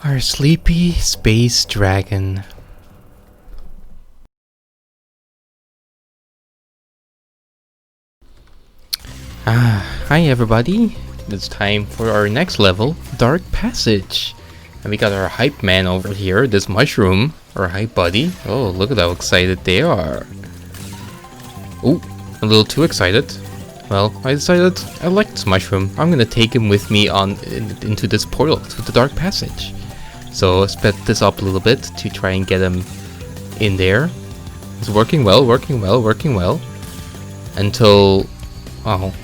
Our sleepy space dragon. Hi everybody. It's time for our next level, Dark Passage. And we got our hype man over here, this mushroom, our hype buddy. Oh, look at how excited they are. Oh, a little too excited. Well, I decided I like this mushroom. I'm gonna take him with me into this portal, to the Dark Passage. So I sped this up a little bit to try and get him in there. It's working well. Until, oh,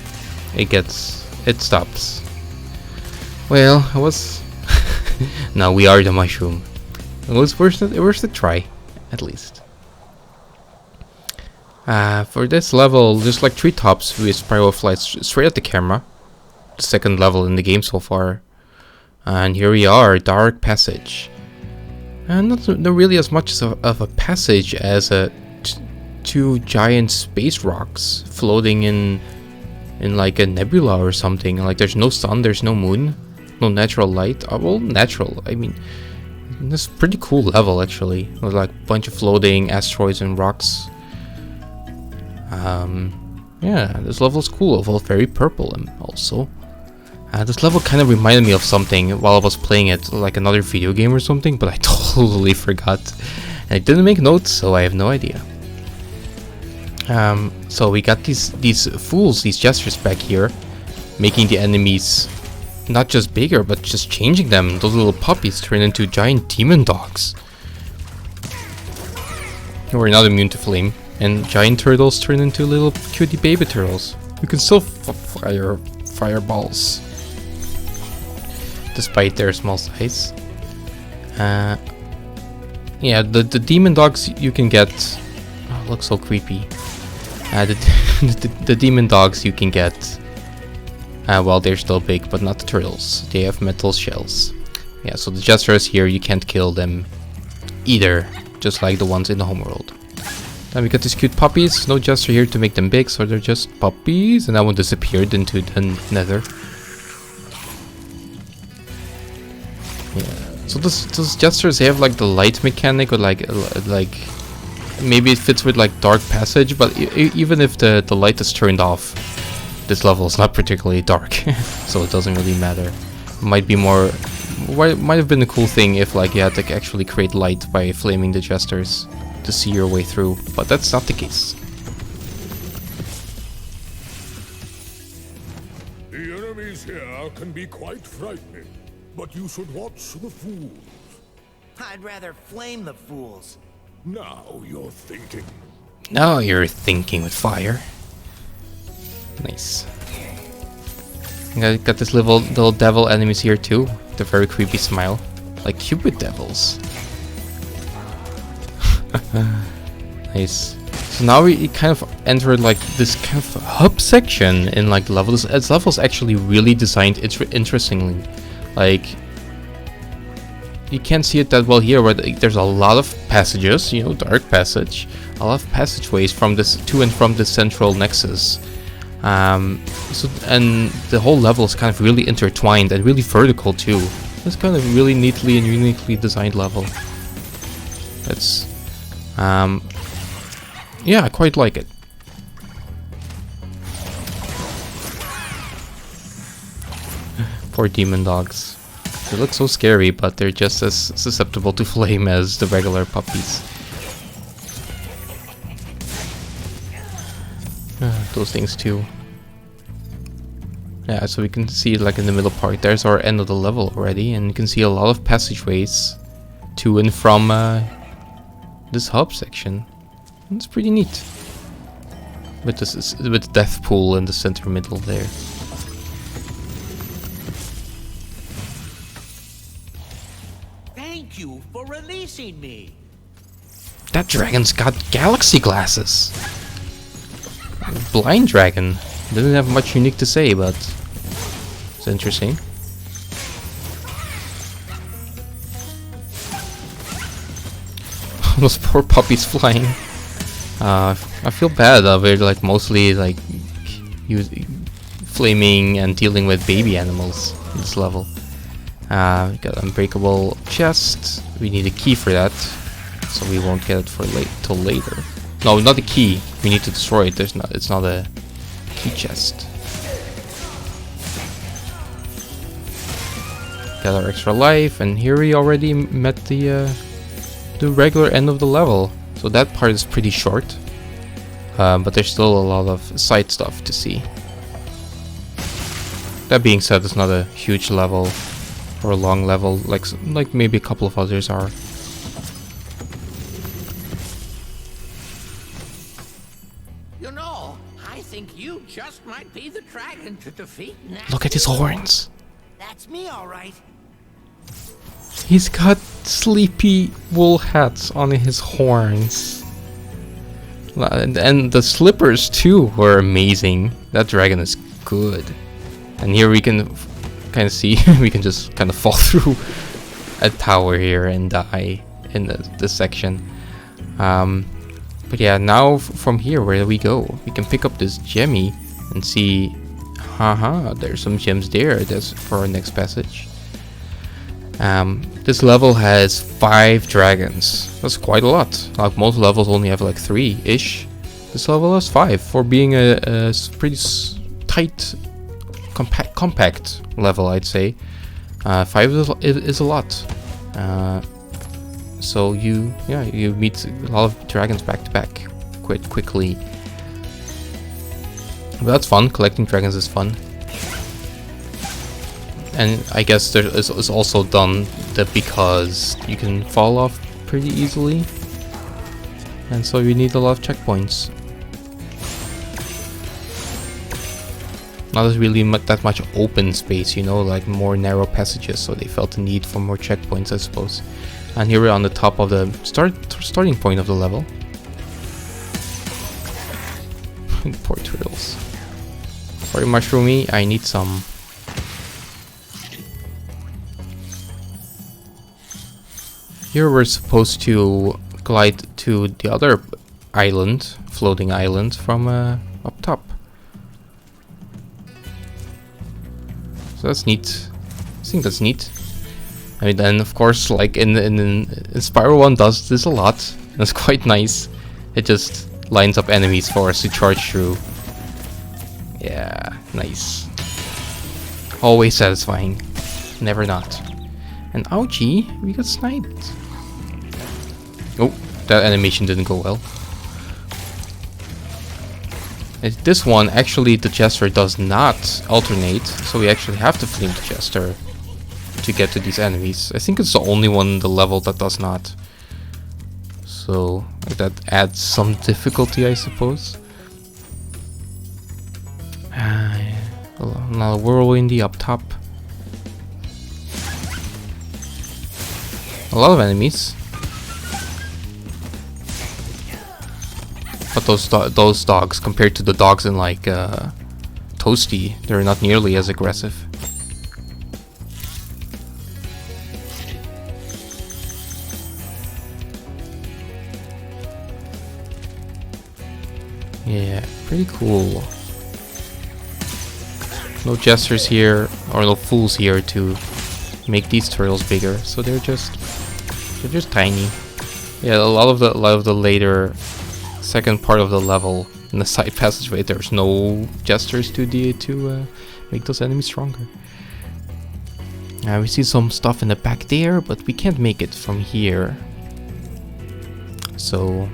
it stops. Well, I was... Now we are the mushroom. It was worth a try, at least. For this level, just like treetops, with Spyro flies straight at the camera. The second level in the game so far. And here we are, Dark Passage. And not really as much of a passage as two giant space rocks floating in like a nebula or something. Like there's no sun, there's no moon, no natural light. Well, natural. I mean, this is a pretty cool level actually. With like a bunch of floating asteroids and rocks. Yeah, this level is cool. It felt very purple and also. This level kind of reminded me of something while I was playing it, like another video game or something, but I totally forgot. And I didn't make notes, so I have no idea. So we got these fools, these jesters back here, making the enemies not just bigger, but just changing them. Those little puppies turn into giant demon dogs. We're not immune to flame. And giant turtles turn into little cutie baby turtles. You can still fire fireballs, despite their small size. Yeah, the demon dogs you can get. Oh, looks so creepy. The demon dogs you can get while they're still big, but not the turtles. They have metal shells. Yeah, so the jesters here, you can't kill them either, just like the ones in the homeworld. Then we got these cute puppies. No jester here to make them big, so they're just puppies. And that one disappeared into the nether. Yeah. So those jesters, they have like the light mechanic, or like maybe it fits with like Dark Passage. But even if the light is turned off, this level is not particularly dark, so it doesn't really matter. Might be more. Might have been a cool thing if like you had to actually create light by flaming the jesters to see your way through, but that's not the case. The enemies here can be quite frightening, but you should watch the fools. I'd rather flame the fools. Now you're thinking. Now you're thinking with fire. Nice. I got this little devil enemies here too. The very creepy smile, like Cupid devils. Nice. So now we kind of entered like this kind of hub section in like the level. This level is actually really designed interestingly. Like you can't see it that well here, but there's a lot of passages. You know, Dark Passage. A lot of passageways from this to and from the central nexus. And the whole level is kind of really intertwined and really vertical too. It's kind of really neatly and uniquely designed level. That's yeah, I quite like it. Poor demon dogs. They look so scary, but they're just as susceptible to flame as the regular puppies. Those things too. Yeah, so we can see like in the middle part, there's our end of the level already, and you can see a lot of passageways to and from this hub section. It's pretty neat. With this with death pool in the center middle there. Thank you for releasing me. That dragon's got galaxy glasses. Blind dragon. Didn't have much unique to say, but it's interesting. Those poor puppies flying. I feel bad. We're like mostly like flaming and dealing with baby animals in this level. We got unbreakable chest. We need a key for that, so we won't get it for till later. No, not the key. We need to destroy it. It's not a key chest. Got our extra life, and here we already met the regular end of the level. So that part is pretty short, but there's still a lot of side stuff to see. That being said, it's not a huge level or a long level like maybe a couple of others are. You know, I think you just might be the dragon to defeat now. Look at his horns. That's me, all right. He's got sleepy wool hats on his horns. And the slippers too were amazing. That dragon is good. And here we can kind of see, we can just kind of fall through a tower here and die in this section. But yeah, now from here, where do we go? We can pick up this gemmy and see, haha, there's some gems there. That's for our next passage. This level has 5 dragons. That's quite a lot. Like most levels only have like 3-ish. This level has 5 for being a pretty tight, compact level, I'd say. 5 is a lot. So you meet a lot of dragons back to back quite quickly. But that's fun. Collecting dragons is fun. And I guess there is also done that because you can fall off pretty easily, and so you need a lot of checkpoints. Not as really that much open space, you know, like more narrow passages, so they felt the need for more checkpoints, I suppose. And here we're on the top of the starting point of the level. Poor turtles. Sorry, Mushroomy, I need some. Here we're supposed to glide to the other island, floating island, from up top. So that's neat. I think that's neat. I mean, then of course, like in Spyro 1 does this a lot. That's quite nice. It just lines up enemies for us to charge through. Yeah, nice. Always satisfying. Never not. And ouchie, we got sniped. Oh, that animation didn't go well. This one, actually, the Jester does not alternate, so we actually have to flame the Jester to get to these enemies. I think it's the only one in the level that does not. So, that adds some difficulty, I suppose. Now whirlwindy up top. A lot of enemies. But those dogs, compared to the dogs in like Toasty, they're not nearly as aggressive. Yeah, pretty cool. No jesters here, or no fools here to make these turtles bigger, so they're just tiny. Yeah, a lot of the later second part of the level in the side passageway, there's no jesters to make those enemies stronger. We see some stuff in the back there, but we can't make it from here, so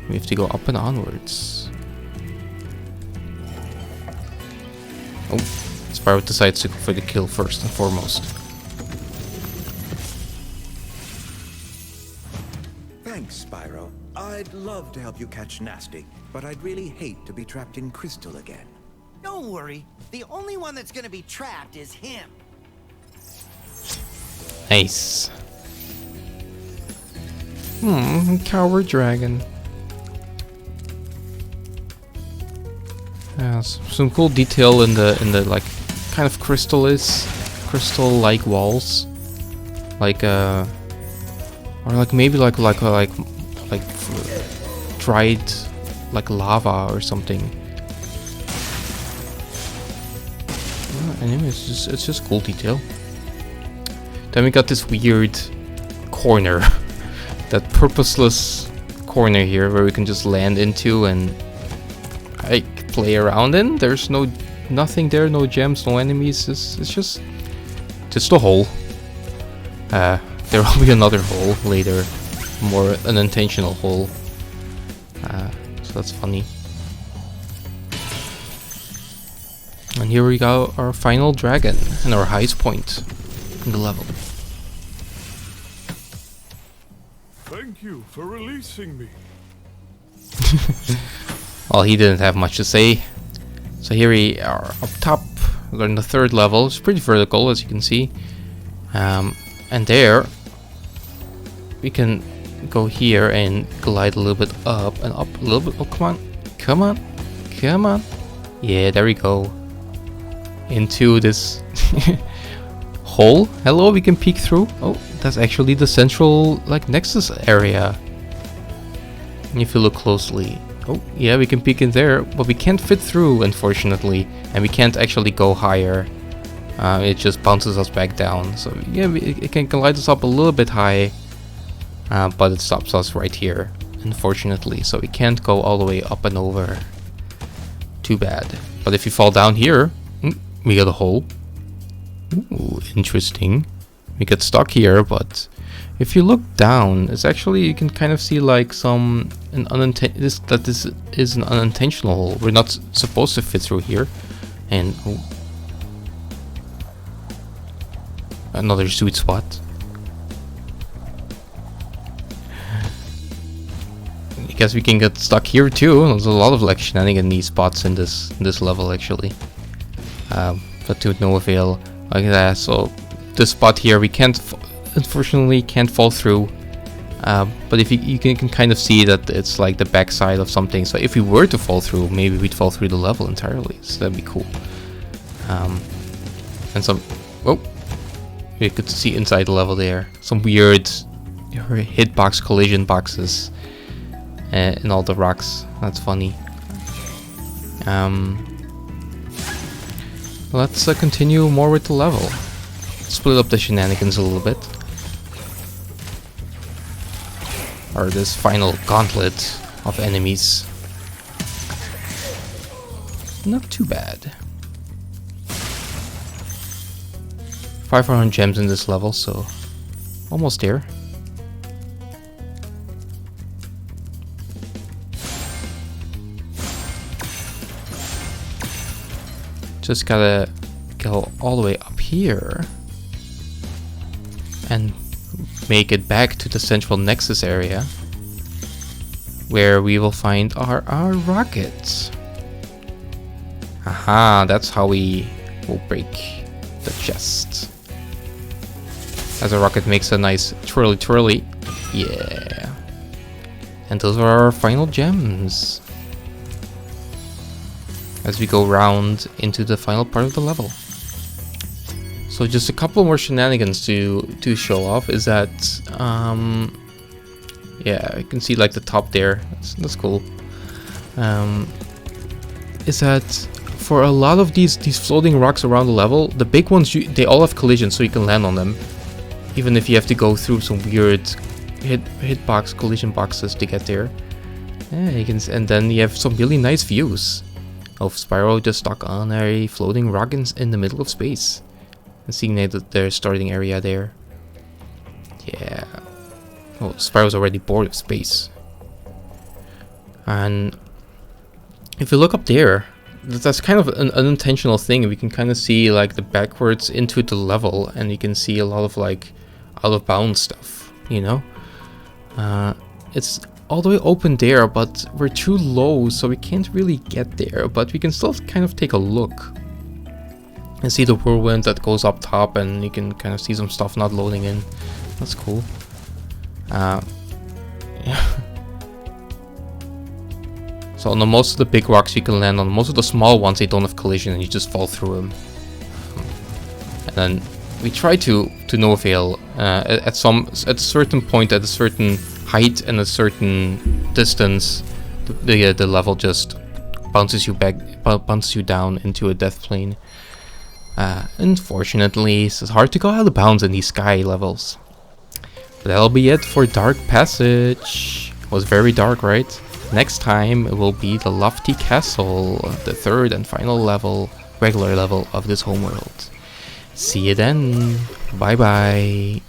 we have to go up and onwards. Oh, Spyro decides to go for the kill first and foremost. Thanks, Spyro. I'd love to help you catch Nasty, but I'd really hate to be trapped in Crystal again. Don't worry. The only one that's gonna be trapped is him. Nice. Coward dragon. Yeah, some cool detail in the like kind of crystal-like walls, like or like maybe like dried like lava or something. Anyway, it's just cool detail. Then we got this weird corner, that purposeless corner here where we can just land into and like play around in. There's nothing there, no gems, no enemies. It's just a hole. There will be another hole later, more unintentional hole. So that's funny. And here we go, our final dragon and our highest point in the level. Thank you for releasing me. Well, he didn't have much to say. So here we are up top. We're in the third level. It's pretty vertical, as you can see. And there we can go here and glide a little bit up and up a little bit. Oh, come on, come on, come on. Yeah, there we go. Into this hole. Hello, we can peek through. Oh, that's actually the central like nexus area. If you look closely. Oh, yeah, we can peek in there, but we can't fit through, unfortunately, and we can't actually go higher. It just bounces us back down. So yeah, it can glide us up a little bit high, but it stops us right here, unfortunately. So we can't go all the way up and over. Too bad. But if you fall down here, we got a hole. Ooh, interesting. We get stuck here, but if you look down, it's actually, you can kind of see like this is an unintentional hole. We're not supposed to fit through here. And oh, another sweet spot. I guess we can get stuck here too. There's a lot of like shenanigan-y spots in this level actually. But to no avail. Like that. So this spot here we unfortunately can't fall through. But if you can kind of see that it's like the backside of something. So if we were to fall through, maybe we'd fall through the level entirely. So that'd be cool. And some, oh, you could see inside the level there. Some weird hitbox collision boxes in all the rocks. That's funny. Let's continue more with the level. Split up the shenanigans a little bit. Or this final gauntlet of enemies. Not too bad. 500 gems in this level, so almost there. Just gotta go all the way up here and make it back to the central nexus area where we will find our rockets. Aha, that's how we will break the chest. As a rocket makes a nice twirly twirly. Yeah. And those are our final gems. As we go round into the final part of the level. So just a couple more shenanigans to show off is that yeah, you can see like the top there. That's cool. Is that for a lot of these floating rocks around the level, the big ones they all have collision, so you can land on them, even if you have to go through some weird hitbox collision boxes to get there. Yeah, you can, and then you have some really nice views of Spyro just stuck on a floating rock in the middle of space. And seeing their starting area there. Yeah. Oh, Spyro's already bored of space. And if you look up there, that's kind of an unintentional thing. We can kind of see like the backwards into the level, and you can see a lot of like out of bounds stuff, you know? It's all the way open there, but we're too low, so we can't really get there, but we can still kind of take a look and see the whirlwind that goes up top, and you can kind of see some stuff not loading in. That's cool. Yeah. So on most of the big rocks you can land on. Most of the small ones, they don't have collision and you just fall through them. And then we try to no avail. At a certain point, at a certain height and a certain distance, the level just bounces you down into a death plane. Unfortunately, it's hard to go out of bounds in these sky levels. But that'll be it for Dark Passage. It was very dark, right? Next time it will be the Lofty Castle, the third and final level, regular level of this homeworld. See you then. Bye bye.